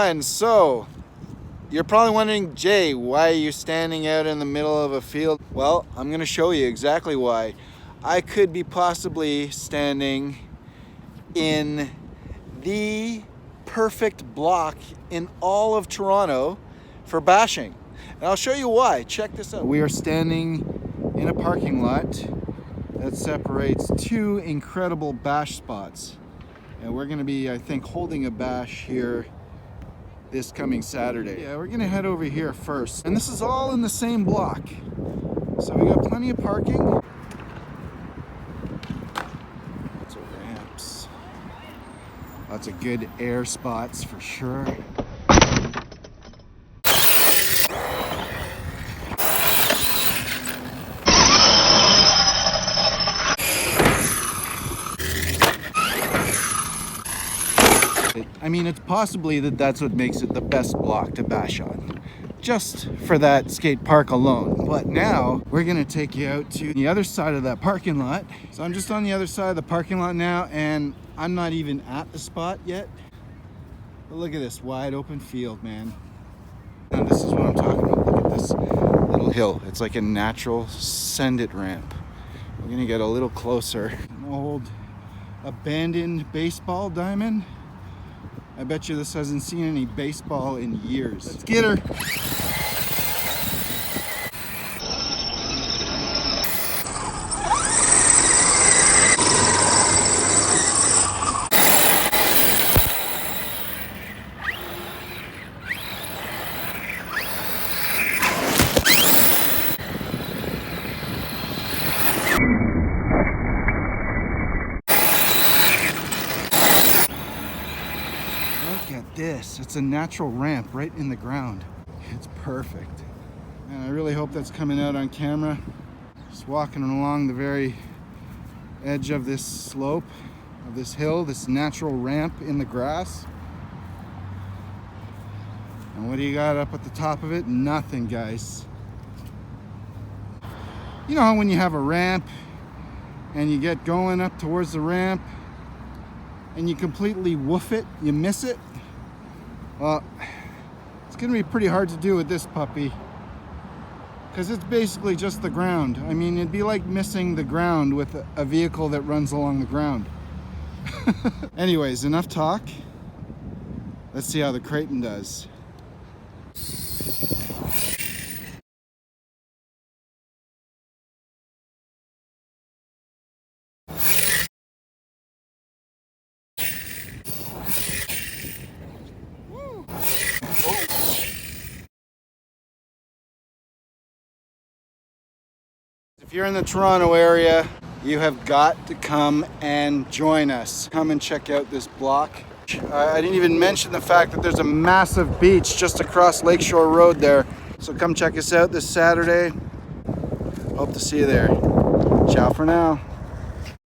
friends, so you're probably wondering, Jay, why are you standing out in the middle of a field? Well, I'm gonna show you exactly why. I could be possibly standing in the perfect block in all of Toronto for bashing. And I'll show you why. Check this out. We are standing in a parking lot that separates two incredible bash spots. And we're gonna be, I think, holding a bash here this coming Saturday. Yeah, we're gonna head over here first. And this is all in the same block. So we got plenty of parking. Lots of ramps. Lots of good air spots for sure. I mean, it's possibly that's what makes it the best block to bash on, just for that skate park alone. But now we're gonna take you out to the other side of that parking lot. So I'm just on the other side of the parking lot now, and I'm not even at the spot yet. But look at this wide open field, man. And this is what I'm talking about. Look at this little hill. It's like a natural send-it ramp. We're gonna get a little closer. An old abandoned baseball diamond. I bet you this hasn't seen any baseball in years. Let's get her. This, it's a natural ramp right in the ground. It's perfect. And I really hope that's coming out on camera. Just walking along the very edge of this slope, of this hill, this natural ramp in the grass. And what do you got up at the top of it? Nothing, guys. You know how when you have a ramp and you get going up towards the ramp and you completely woof it, you miss it? Well, it's gonna be pretty hard to do with this puppy because it's basically just the ground. I mean, it'd be like missing the ground with a vehicle that runs along the ground. Anyways, enough talk. Let's see how the Creighton does. If you're in the Toronto area, you have got to come and join us. Come and check out this block. I didn't even mention the fact that there's a massive beach just across Lakeshore Road there. So come check us out this Saturday. Hope to see you there. Ciao for now.